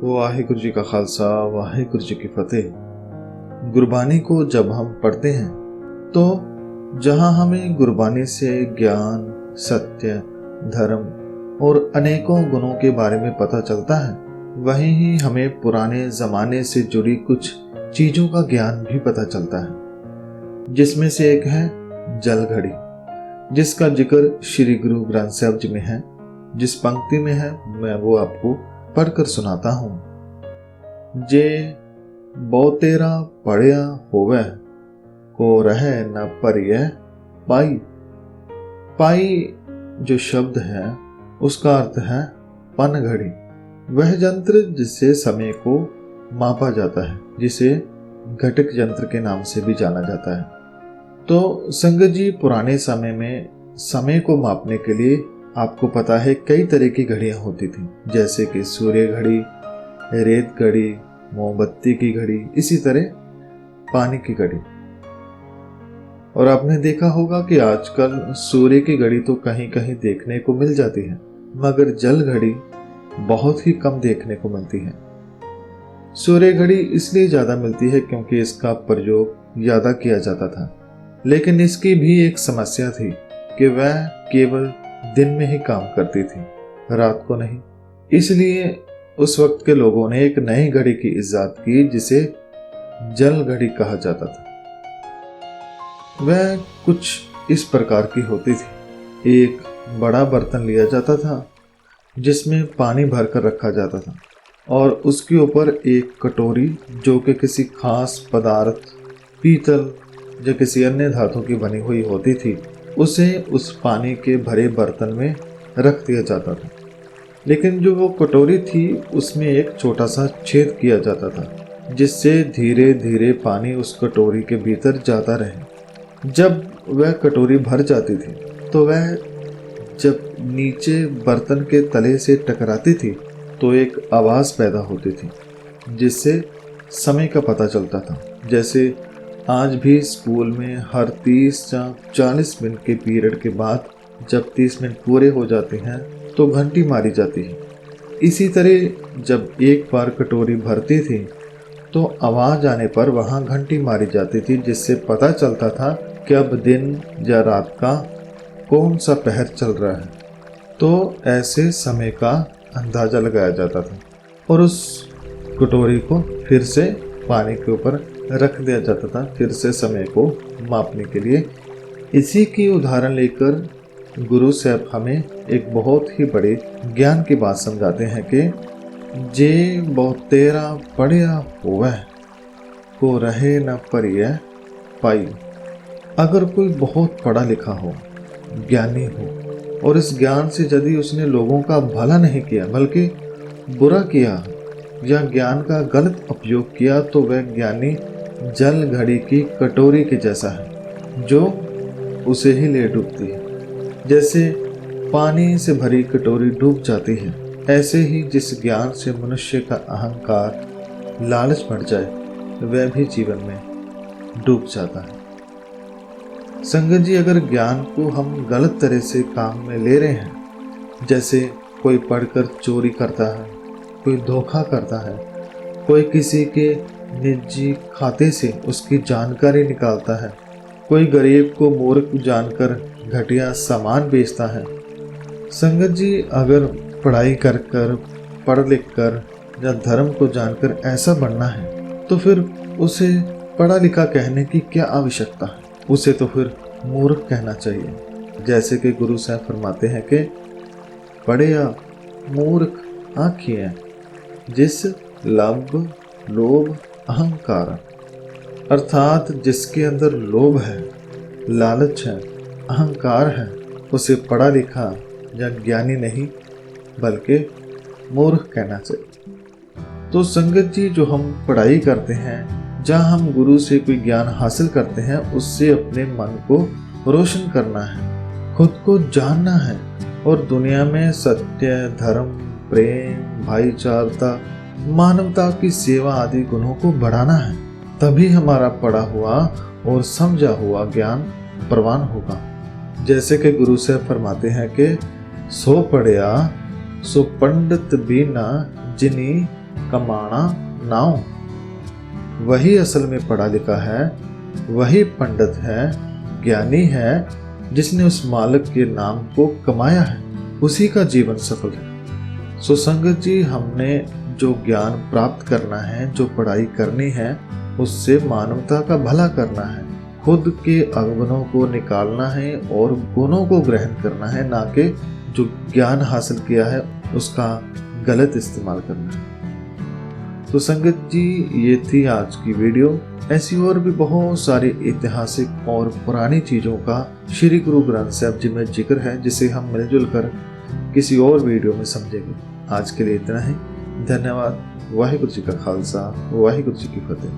वाहिगुरु जी का खालसा, वाहिगुरु जी की फतेह। गुरबानी को जब हम पढ़ते हैं तो जहां हमें गुरबानी से ज्ञान, सत्य, धर्म और अनेकों गुणों के बारे में पता चलता है, वहीं ही हमें पुराने जमाने से जुड़ी कुछ चीजों का ज्ञान भी पता चलता है, जिसमें से एक है जल घड़ी, जिसका जिक्र श्री गुरु ग्रंथ साहिब जी में है। जिस पंक्ति में है मैं वो आपको पढ़कर सुनाता हूं। जे बहुतेरा पढ़िया होवे, को रहे न परिय पाई। पाई जो शब्द है उसका अर्थ है पन घड़ी, वह यंत्र जिससे समय को मापा जाता है, जिसे घटिक यंत्र के नाम से भी जाना जाता है। तो संगत जी, पुराने समय में समय को मापने के लिए आपको पता है कई तरह की घड़ियां होती थी, जैसे कि सूर्य घड़ी, रेत घड़ी, मोमबत्ती की घड़ी, इसी तरह पानी की घड़ी। और आपने देखा होगा कि आजकल सूर्य की घड़ी तो कहीं कहीं देखने को मिल जाती है, मगर जल घड़ी बहुत ही कम देखने को मिलती है। सूर्य घड़ी इसलिए ज्यादा मिलती है क्योंकि इसका प्रयोग ज्यादा किया जाता था, लेकिन इसकी भी एक समस्या थी कि वह केवल दिन में ही काम करती थी, रात को नहीं। इसलिए उस वक्त के लोगों ने एक नई घड़ी की इजाद की जिसे जल घड़ी कहा जाता था। वह कुछ इस प्रकार की होती थी। एक बड़ा बर्तन लिया जाता था जिसमें पानी भरकर रखा जाता था, और उसके ऊपर एक कटोरी जो कि किसी खास पदार्थ, पीतल या किसी अन्य धातु की बनी हुई होती थी, उसे उस पानी के भरे बर्तन में रख दिया जाता था। लेकिन जो वो कटोरी थी उसमें एक छोटा सा छेद किया जाता था, जिससे धीरे धीरे पानी उस कटोरी के भीतर जाता रहे। जब वह कटोरी भर जाती थी तो वह जब नीचे बर्तन के तले से टकराती थी तो एक आवाज पैदा होती थी, जिससे समय का पता चलता था। जैसे आज भी स्कूल में हर 30 या 40 मिनट के पीरियड के बाद जब 30 मिनट पूरे हो जाते हैं तो घंटी मारी जाती है। इसी तरह जब एक बार कटोरी भरती थी तो आवाज आने पर वहां घंटी मारी जाती थी, जिससे पता चलता था कि अब दिन या रात का कौन सा पहर चल रहा है। तो ऐसे समय का अंदाजा लगाया जाता था और उस कटोरी को फिर से पानी के ऊपर रख दिया जाता था, फिर से समय को मापने के लिए। इसी की उदाहरण लेकर गुरु साहब हमें एक बहुत ही बड़े ज्ञान की बात समझाते हैं कि जे बहुतेरा पढ़िया होवे, को रहे न परिय पाई। अगर कोई बहुत पढ़ा लिखा हो, ज्ञानी हो, और इस ज्ञान से यदि उसने लोगों का भला नहीं किया बल्कि बुरा किया या ज्ञान का गलत उपयोग किया, तो वह ज्ञानी जल घड़ी की कटोरी के जैसा है जो उसे ही ले डूबती है। जैसे पानी से भरी कटोरी डूब जाती है, ऐसे ही जिस ज्ञान से मनुष्य का अहंकार, लालच बढ़ जाए, वह भी जीवन में डूब जाता है। संगत जी, अगर ज्ञान को हम गलत तरह से काम में ले रहे हैं, जैसे कोई पढ़कर चोरी करता है, कोई धोखा करता है, कोई किसी के निजी खाते से उसकी जानकारी निकालता है, कोई गरीब को मूर्ख जानकर घटिया सामान बेचता है। संगत जी, अगर पढ़ाई कर कर, पढ़ लिख कर या धर्म को जानकर ऐसा बनना है तो फिर उसे पढ़ा लिखा कहने की क्या आवश्यकता है? उसे तो फिर मूर्ख कहना चाहिए। जैसे कि गुरु साहब फरमाते हैं कि पढ़िया मूर्ख आँखियाँ, जिस लब लोभ अहंकार, अर्थात जिसके अंदर लोभ है, लालच है, अहंकार है, उसे पढ़ा लिखा या ज्ञानी नहीं बल्कि मूर्ख कहना चाहिए। तो संगत जी, जो हम पढ़ाई करते हैं, जहाँ हम गुरु से कोई ज्ञान हासिल करते हैं, उससे अपने मन को रोशन करना है, खुद को जानना है और दुनिया में सत्य, धर्म, प्रेम, भाईचारता, मानवता की सेवा आदि गुणों को बढ़ाना है। तभी हमारा पढ़ा हुआ और समझा हुआ ज्ञान प्रवान होगा। जैसे कि गुरु साहब फरमाते हैं कि सो पढ़िया सो पंडित बिना जिनी कमाना नाव। वही असल में पढ़ा लिखा है, वही पंडित है, ज्ञानी है, जिसने उस मालिक के नाम को कमाया है, उसी का जीवन सफल है। सो संगत जी, हमने जो ज्ञान प्राप्त करना है, जो पढ़ाई करनी है, उससे मानवता का भला करना है, खुद के अवगुणों को निकालना है और गुणों को ग्रहण करना है, ना कि जो ज्ञान हासिल किया है उसका गलत इस्तेमाल करना है। तो संगत जी, ये थी आज की वीडियो। ऐसी और भी बहुत सारी ऐतिहासिक और पुरानी चीज़ों का श्री गुरु ग्रंथ साहिब जी में जिक्र है, जिसे हम मिलजुल कर किसी और वीडियो में समझेंगे। आज के लिए इतना ही। धन्यवाद। वाहिगुरु जी का खालसा, वाहिगुरु जी की फतेह।